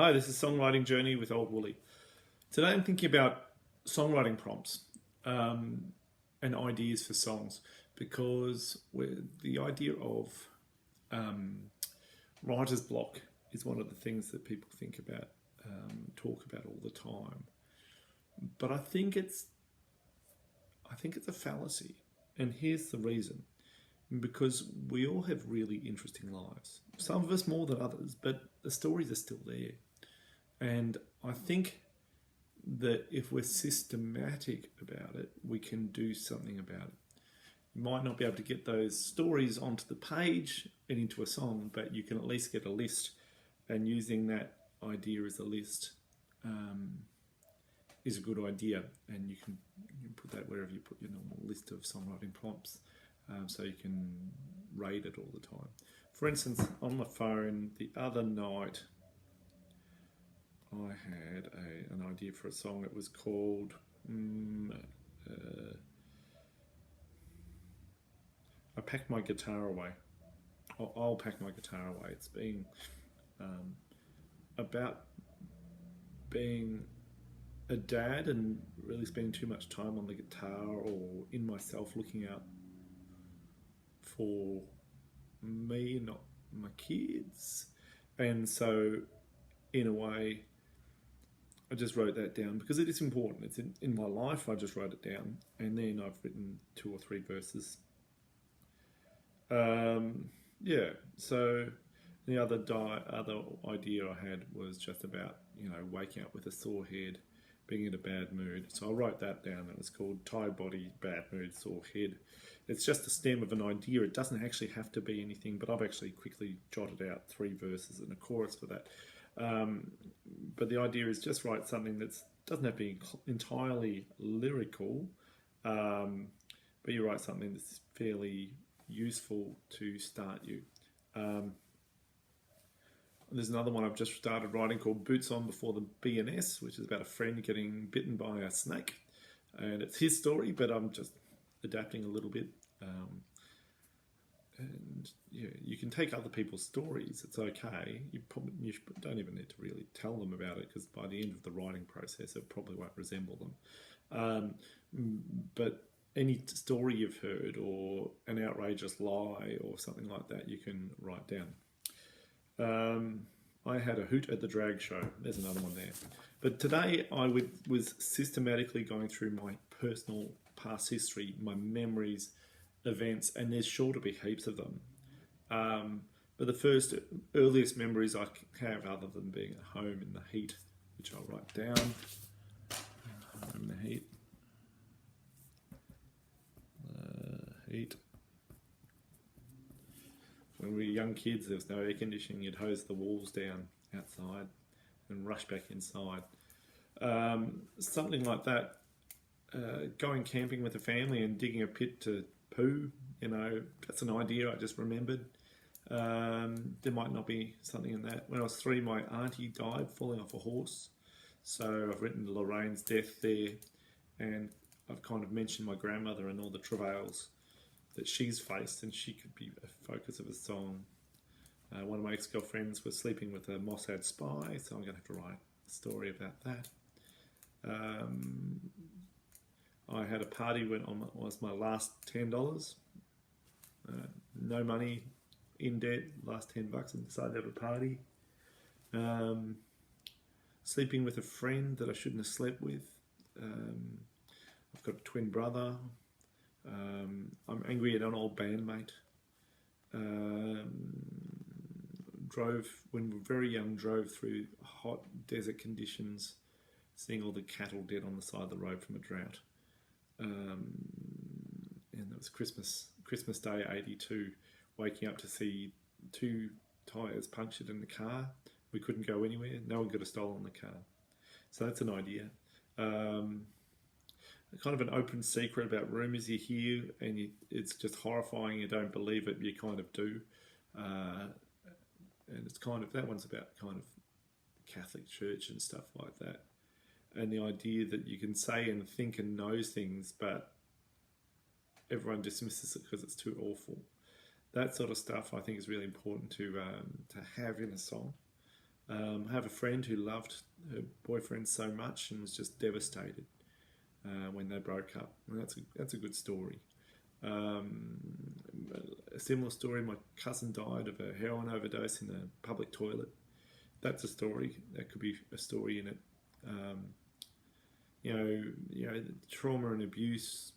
Hi, this is Songwriting Journey with Old Woolly. Today I'm thinking about songwriting prompts and ideas for songs because the idea of writer's block is one of the things that people think about, talk about all the time. But I think it's a fallacy, and here's the reason. Because we all have really interesting lives. Some of us more than others, but the stories are still there. And I think that if we're systematic about it, we can do something about it. You might not be able to get those stories onto the page and into a song, but you can at least get a list, and using that idea as a list is a good idea. And you can put that wherever you put your normal list of songwriting prompts. So you can rate it all the time. For instance, on my phone the other night, I had an idea for a song. It was called I Packed My Guitar Away. I'll Pack My Guitar Away. It's being about being a dad and really spending too much time on the guitar or in myself looking out for me, not my kids. And so in a way I just wrote that down because it is important. It's in my life. I just wrote it down, and then I've written 2 or 3 verses. So the other idea I had was just about waking up with a sore head, being in a bad mood. So I wrote that down. It was called Tired Body, Bad Mood, Sore Head. It's just the stem of an idea. It doesn't actually have to be anything, but I've actually quickly jotted out 3 verses and a chorus for that. But the idea is just write something that doesn't have to be entirely lyrical, but you write something that's fairly useful to start you. There's another one I've just started writing called Boots On Before the B&S, which is about a friend getting bitten by a snake. And it's his story, but I'm just adapting a little bit. And you can take other people's stories. It's okay. You don't even need to really tell them about it, because by the end of the writing process, it probably won't resemble them. But any story you've heard, or an outrageous lie, or something like that, you can write down. I had a hoot at the drag show. There's another one there. But today I was systematically going through my personal past history, my memories, events, and there's sure to be heaps of them. But the earliest memories I have, other than being at home in the heat, which I'll write down. Home in the heat. Heat. When we were young kids, there was no air conditioning. You'd hose the walls down outside and rush back inside. Something like that. Going camping with a family and digging a pit to poo, that's an idea I just remembered. There might not be something in that. When I was 3, my auntie died falling off a horse. So I've written Lorraine's death there, and I've kind of mentioned my grandmother and all the travails that she's faced, and she could be a focus of a song. One of my ex-girlfriends was sleeping with a Mossad spy, so I'm going to have to write a story about that. I had a party when it was my last $10. No money, in debt, last $10, and decided to have a party. Sleeping with a friend that I shouldn't have slept with. I've got a twin brother. I'm angry at an old bandmate. When we were very young, drove through hot desert conditions, seeing all the cattle dead on the side of the road from a drought. And it was Christmas Day '82, waking up to see 2 tyres punctured in the car. We couldn't go anywhere. No one could have stolen the car. So that's an idea. Kind of an open secret about rumours you hear, and it's just horrifying. You don't believe it, you kind of do. And it's that one's about kind of Catholic Church and stuff like that. And the idea that you can say and think and knows things, but everyone dismisses it because it's too awful. That sort of stuff I think is really important to have in a song. I have a friend who loved her boyfriend so much and was just devastated when they broke up. And that's a good story. A similar story, my cousin died of a heroin overdose in a public toilet. That's a story. That could be a story in it. The trauma and abuse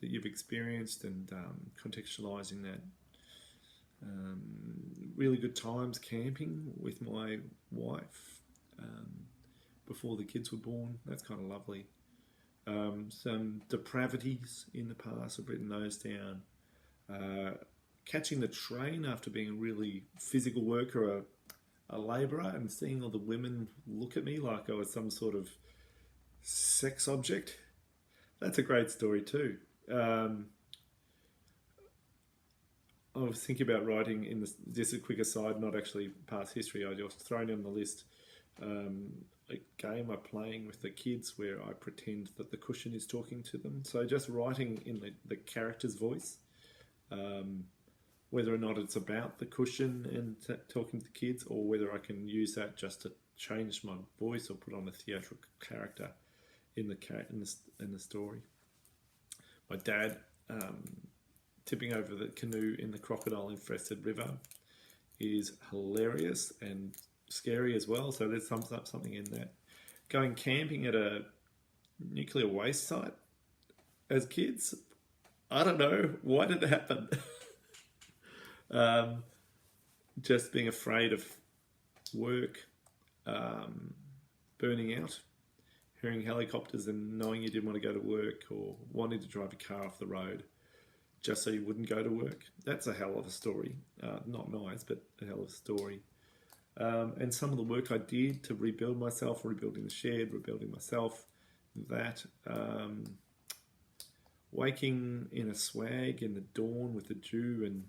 that you've experienced, and contextualizing that. Really good times camping with my wife before the kids were born. That's kind of lovely. Some depravities in the past, I've written those down. Catching the train after being a really physical worker, a labourer, and seeing all the women look at me like I was some sort of sex object. That's a great story too. I was thinking about writing in this. Just a quick aside, not actually past history. I just thrown in the list a game I'm playing with the kids where I pretend that the cushion is talking to them. So just writing in the character's voice, whether or not it's about the cushion and talking to the kids, or whether I can use that just to change my voice or put on a theatrical character in the story. My dad tipping over the canoe in the crocodile-infested river is hilarious and scary as well. So there's something in that. Going camping at a nuclear waste site as kids, I don't know. Why did it happen? Just being afraid of work, burning out, hearing helicopters and knowing you didn't want to go to work, or wanting to drive a car off the road just so you wouldn't go to work. That's a hell of a story. Not nice, but a hell of a story. And some of the work I did to rebuild myself, rebuilding the shed, rebuilding myself, that waking in a swag in the dawn with the dew and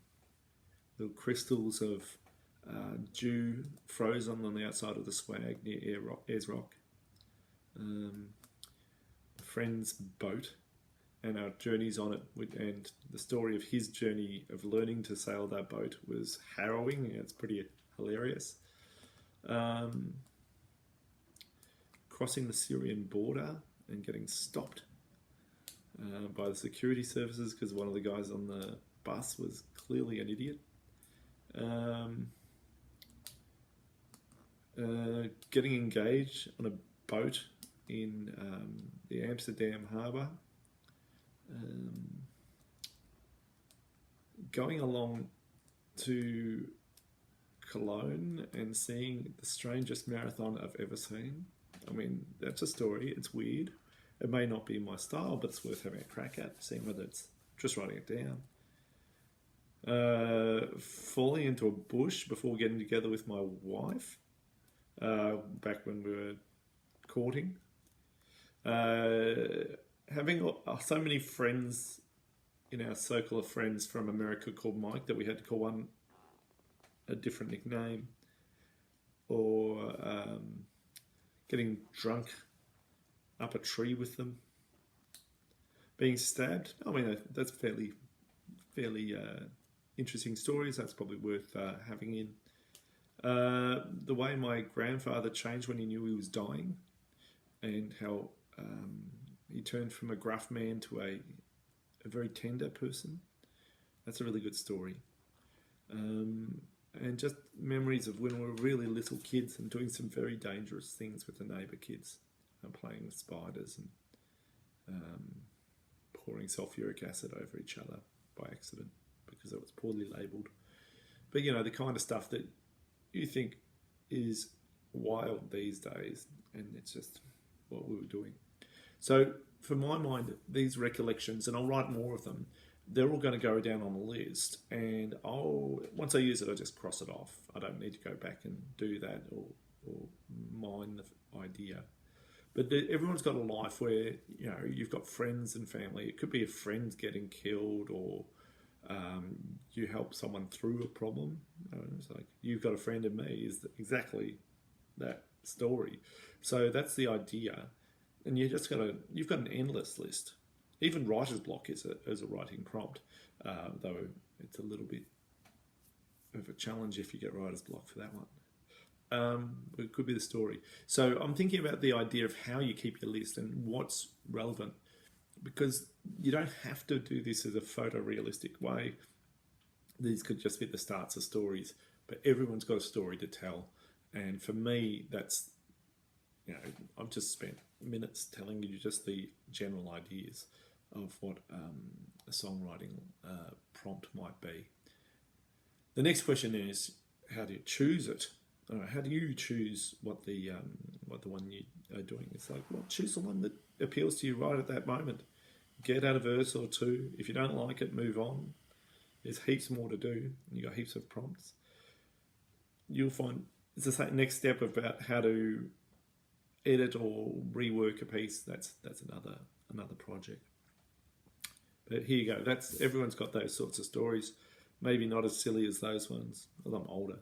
little crystals of dew frozen on the outside of the swag near Ayers Rock. A friend's boat and our journeys on it, and the story of his journey of learning to sail that boat was harrowing. It's pretty hilarious. Crossing the Syrian border and getting stopped by the security services because one of the guys on the bus was clearly an idiot. Getting engaged on a boat in the Amsterdam harbour. Going along to Cologne and seeing the strangest marathon I've ever seen. I mean, that's a story. It's weird. It may not be my style, but it's worth having a crack at, seeing whether it's just writing it down. Falling into a bush before getting together with my wife, back when we were courting. Having so many friends in our circle of friends from America called Mike that we had to call one a different nickname, or getting drunk up a tree with them, being stabbed. I mean, that's fairly interesting stories. That's probably worth having in. The way my grandfather changed when he knew he was dying, and how he turned from a gruff man to a very tender person. That's a really good story. And just memories of when we were really little kids and doing some very dangerous things with the neighbour kids, playing with spiders and pouring sulfuric acid over each other by accident because it was poorly labelled. But, you know, the kind of stuff that you think is wild these days, and it's just what we were doing. So, for my mind, these recollections, and I'll write more of them, they're all going to go down on the list, and once I use it, I just cross it off. I don't need to go back and do that or mine the idea. But everyone's got a life where, you know, you've got friends and family. It could be a friend getting killed, or you help someone through a problem. It's like, you've got a friend in me is exactly that story. So that's the idea, and you've got an endless list. Even writer's block is a writing prompt, though it's a little bit of a challenge if you get writer's block for that one. It could be the story. So I'm thinking about the idea of how you keep your list and what's relevant, because you don't have to do this as a photorealistic way. These could just be the starts of stories, but everyone's got a story to tell. And for me, that's, I've just spent minutes telling you just the general ideas of what a songwriting prompt might be. The next question is, how do you choose it? How do you choose what the one you are doing? It's like, well, choose the one that appeals to you right at that moment. Get out a verse or two. If you don't like it, move on. There's heaps more to do. You got heaps of prompts. You'll find it's the next step about how to edit or rework a piece. That's another project. But here you go. Everyone's got those sorts of stories. Maybe not as silly as those ones, because I'm older.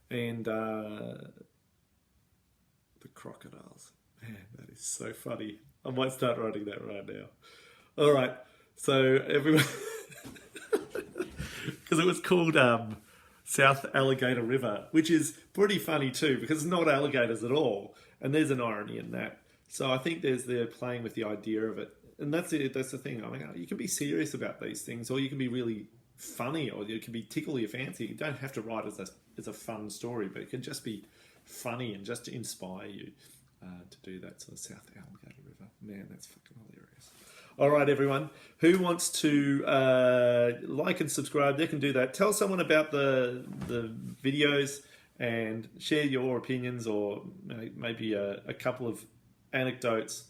And the crocodiles. Man, that is so funny. I might start writing that right now. All right. So everyone, because it was called South Alligator River, which is pretty funny too, because it's not alligators at all. And there's an irony in that. So I think they're playing with the idea of it. And that's the thing. I mean, you can be serious about these things, or you can be really funny, or you can be tickle your fancy. You don't have to write as a fun story, but it can just be funny and just to inspire you to do that. So the South Alligator River, man, that's fucking hilarious. All right, everyone, who wants to like and subscribe, they can do that. Tell someone about the videos and share your opinions, or maybe a couple of anecdotes.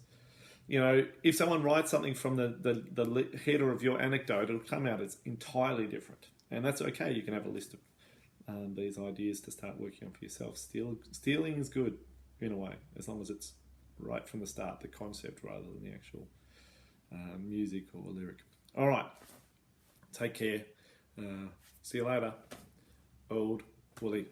If someone writes something from the header of your anecdote, it'll come out as entirely different. And that's okay. You can have a list of these ideas to start working on for yourself. Stealing is good, in a way, as long as it's right from the start, the concept rather than the actual music or lyric. All right. Take care. See you later. Old Wooly.